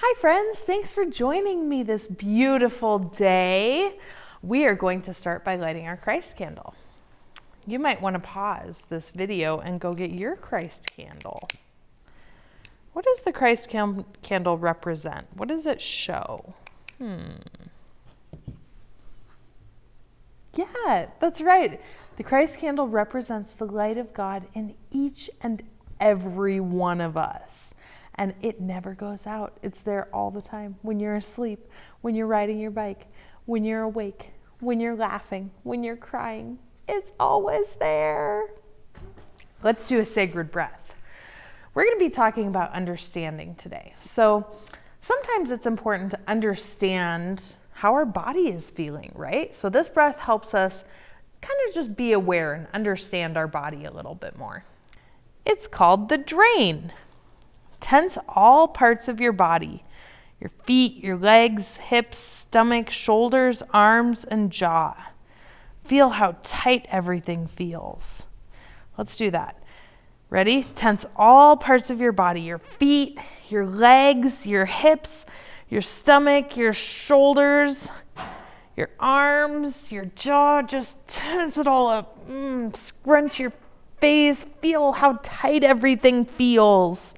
Hi friends, thanks for joining me this beautiful day. We are going to start by lighting our Christ candle. You might want to pause this video and go get your Christ candle. What does the Christ candle represent? What does it show? Yeah, that's right. The Christ candle represents the light of God in each and every one of us. And it never goes out. It's there all the time. When you're asleep, when you're riding your bike, when you're awake, when you're laughing, when you're crying, it's always there. Let's do a sacred breath. We're going to be talking about understanding today. So sometimes it's important to understand how our body is feeling, right? So this breath helps us kind of just be aware and understand our body a little bit more. It's called the drain. Tense all parts of your body, your feet, your legs, hips, stomach, shoulders, arms, and jaw. Feel how tight everything feels. Let's do that. Ready? Tense all parts of your body, your feet, your legs, your hips, your stomach, your shoulders, your arms, your jaw. Just tense it all up. Scrunch your face. Feel how tight everything feels.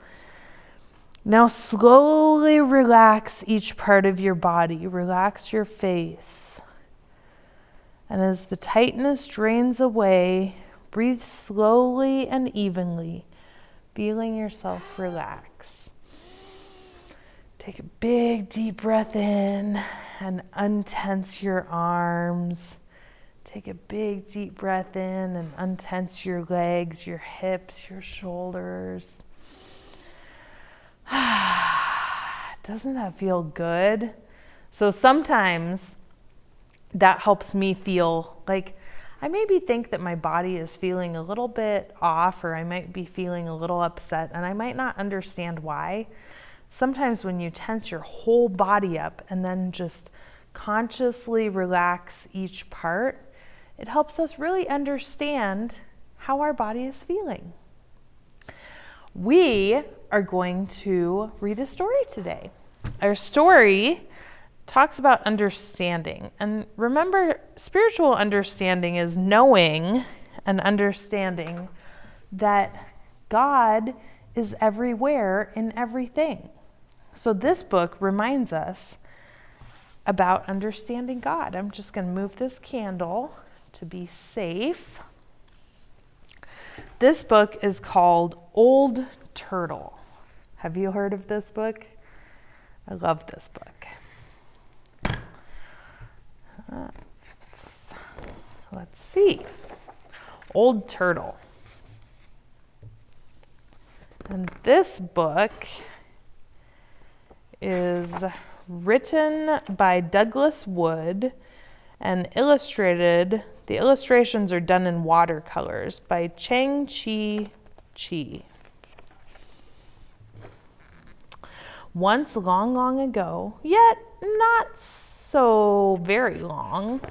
Now slowly relax each part of your body. Relax your face. And as the tightness drains away, breathe slowly and evenly, feeling yourself relax. Take a big deep breath in and untense your arms. Take a big deep breath in and untense your legs, your hips, your shoulders. Doesn't that feel good? So sometimes that helps me feel like I maybe think that my body is feeling a little bit off, or I might be feeling a little upset, and I might not understand why. Sometimes when you tense your whole body up and then just consciously relax each part, it helps us really understand how our body is feeling. We are going to read a story today. Our story talks about understanding. And remember, spiritual understanding is knowing and understanding that God is everywhere in everything. So this book reminds us about understanding God. I'm just going to move this candle to be safe. This book is called Old Turtle. Have you heard of this book? I love this book. Let's see. Old Turtle. And this book is written by Douglas Wood and illustrated. The illustrations are done in watercolors by Chang-Chi Chi. Once long, long ago, yet not so very long,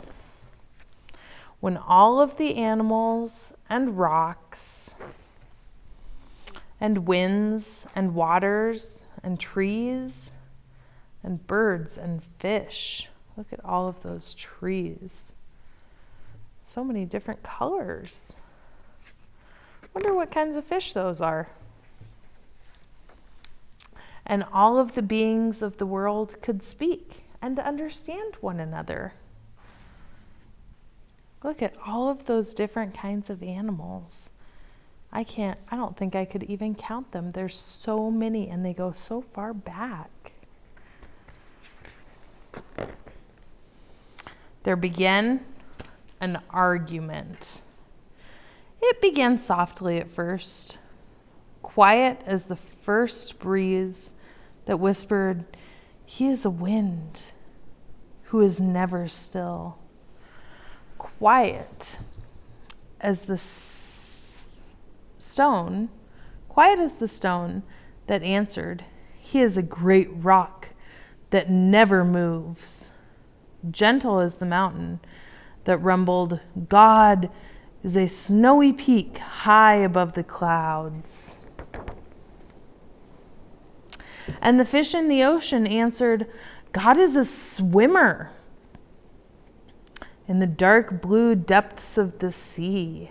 when all of the animals and rocks and winds and waters and trees and birds and fish, look at all of those trees. So many different colors. Wonder what kinds of fish those are. And all of the beings of the world could speak and understand one another. Look at all of those different kinds of animals. I don't think I could even count them. There's so many, and they go so far back. There began an argument. It began softly at first, quiet as the first breeze that whispered, "He is a wind who is never still." Quiet as the stone that answered, "He is a great rock that never moves." Gentle as the mountain that rumbled, "God is a snowy peak high above the clouds." And the fish in the ocean answered, God is a swimmer in the dark blue depths of the sea.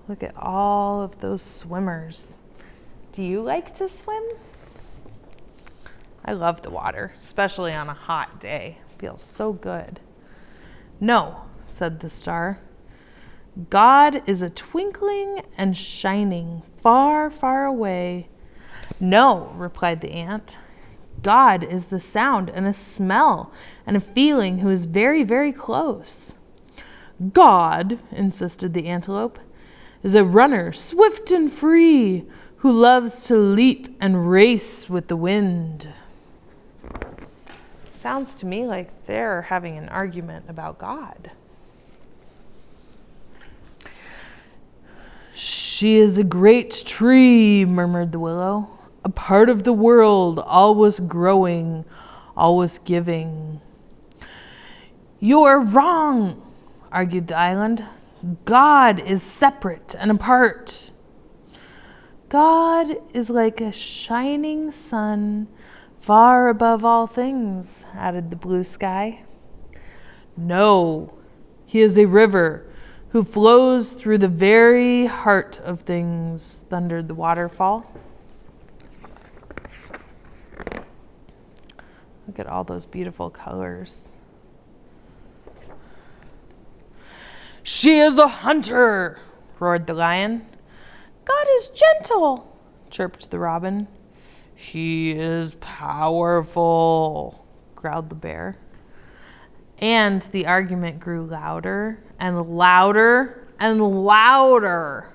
Look at all of those swimmers. Do you like to swim? I love the water, especially on a hot day. It feels so good. No, said the star. God is a twinkling and shining far, far away. No, replied the ant. God is the sound and a smell and a feeling who is very, very close. God, insisted the antelope, is a runner swift and free who loves to leap and race with the wind. Sounds to me like they're having an argument about God. She is a great tree, murmured the willow, a part of the world, always growing, always giving. You are wrong, argued the island. God is separate and apart. God is like a shining sun far above all things, added the blue sky. No, he is a river who flows through the very heart of things, thundered the waterfall. Look at all those beautiful colors. She is a hunter, roared the lion. God is gentle, chirped the robin. He is powerful, growled the bear. And the argument grew louder and louder and louder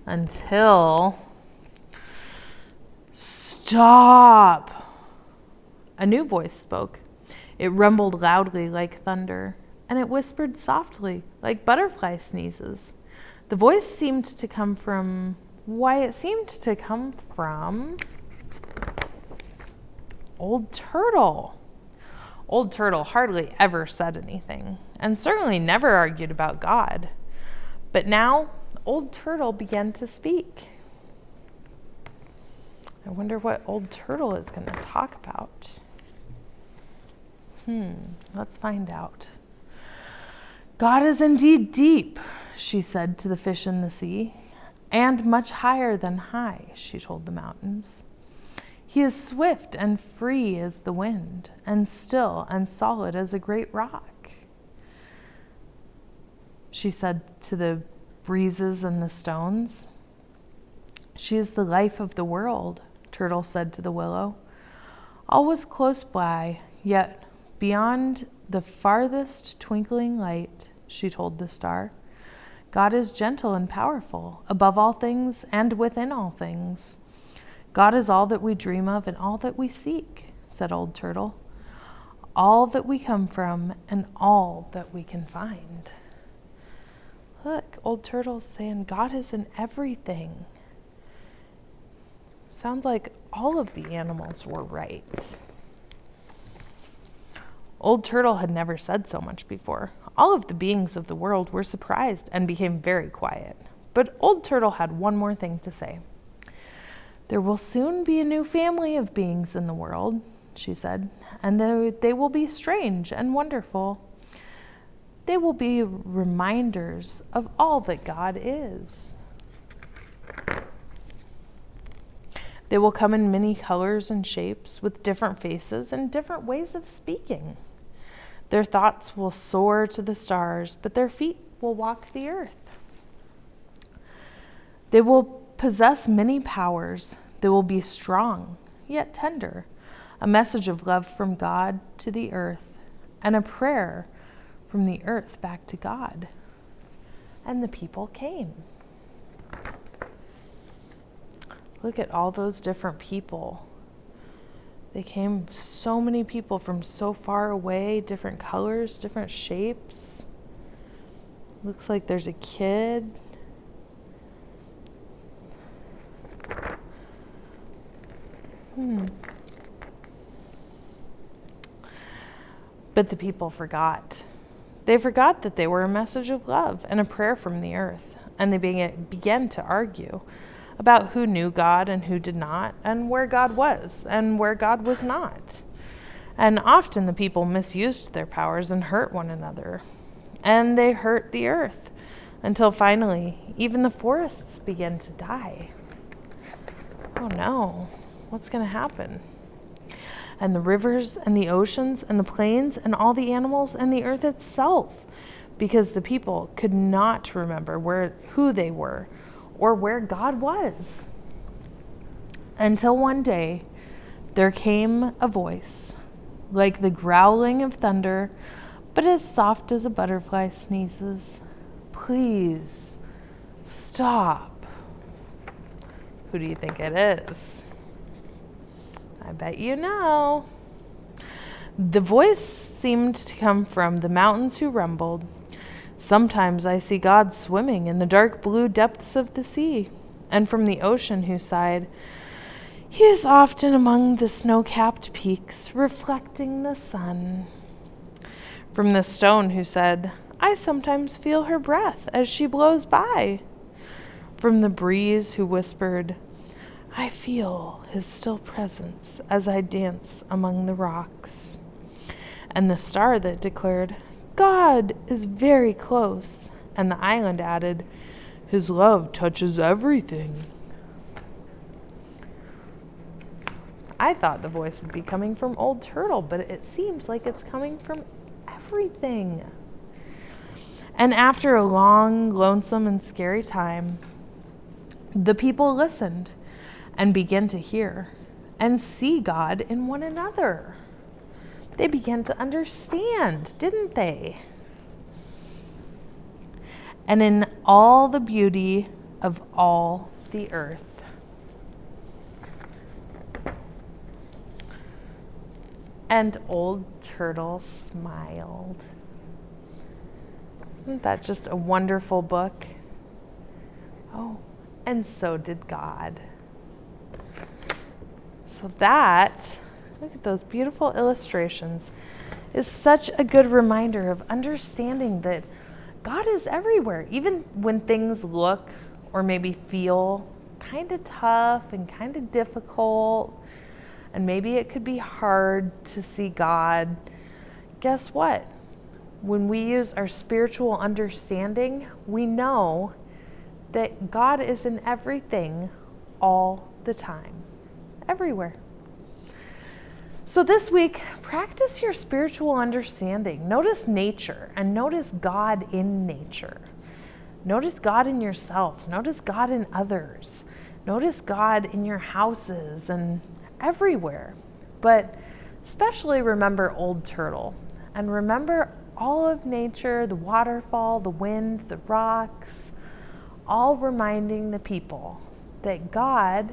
until... Stop! A new voice spoke. It rumbled loudly like thunder, and it whispered softly like butterfly sneezes. The voice seemed to come from... it seemed to come from... Old Turtle. Old Turtle hardly ever said anything, and certainly never argued about God. But now, Old Turtle began to speak. I wonder what Old Turtle is going to talk about. Let's find out. God is indeed deep, she said to the fish in the sea, and much higher than high, she told the mountains. He is swift and free as the wind, and still and solid as a great rock. She said to the breezes and the stones. She is the life of the world, Turtle said to the willow. Always close by, yet beyond the farthest twinkling light, she told the star. God is gentle and powerful, above all things and within all things. God is all that we dream of and all that we seek, said Old Turtle. All that we come from and all that we can find. Look, Old Turtle's saying God is in everything. Sounds like all of the animals were right. Old Turtle had never said so much before. All of the beings of the world were surprised and became very quiet. But Old Turtle had one more thing to say. There will soon be a new family of beings in the world, she said, and they will be strange and wonderful. They will be reminders of all that God is. They will come in many colors and shapes, with different faces and different ways of speaking. Their thoughts will soar to the stars, but their feet will walk the earth. They will possess many powers. They will be strong, yet tender, a message of love from God to the earth, and a prayer from the earth back to God. And the people came. Look at all those different people. They came, so many people from so far away, different colors, different shapes. Looks like there's a kid. But the people forgot. They forgot that they were a message of love and a prayer from the earth, and they began to argue about who knew God and who did not, and where God was and where God was not. And often the people misused their powers and hurt one another. And they hurt the earth until finally even the forests began to die. Oh no, what's going to happen? And the rivers and the oceans and the plains and all the animals and the earth itself, because the people could not remember who they were or where God was. Until one day there came a voice like the growling of thunder, but as soft as a butterfly sneezes. Please stop. Who do you think it is? I bet you know. The voice seemed to come from the mountains who rumbled. Sometimes I see God swimming in the dark blue depths of the sea, and from the ocean who sighed, He is often among the snow-capped peaks, reflecting the sun. From the stone who said, I sometimes feel her breath as she blows by. From the breeze who whispered, I feel his still presence as I dance among the rocks. And the star that declared, God is very close. And the island added, His love touches everything. I thought the voice would be coming from Old Turtle, but it seems like it's coming from everything. And after a long, lonesome, and scary time, the people listened and began to hear and see God in one another. They began to understand, didn't they? And in all the beauty of all the earth. And Old Turtle smiled. Isn't that just a wonderful book? Oh, and so did God. So that, look at those beautiful illustrations, is such a good reminder of understanding that God is everywhere, even when things look or maybe feel kind of tough and kind of difficult, and maybe it could be hard to see God. Guess what? When we use our spiritual understanding, we know that God is in everything all the time, everywhere. So this week, practice your spiritual understanding. Notice nature and notice God in nature. Notice God in yourselves. Notice God in others. Notice God in your houses and everywhere. But especially remember Old Turtle and remember all of nature, the waterfall, the wind, the rocks, all reminding the people that God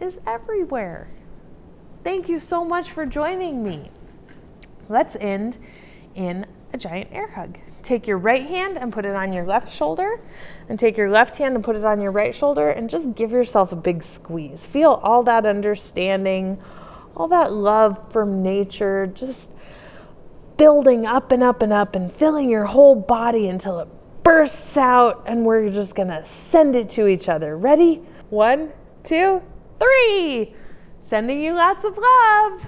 is everywhere. Thank you so much for joining me. Let's end in a giant air hug. Take your right hand and put it on your left shoulder, and take your left hand and put it on your right shoulder, and just give yourself a big squeeze. Feel all that understanding, all that love from nature, just building up and up and up and filling your whole body until it bursts out, and we're just gonna send it to each other. Ready? 1, 2, 3. Sending you lots of love.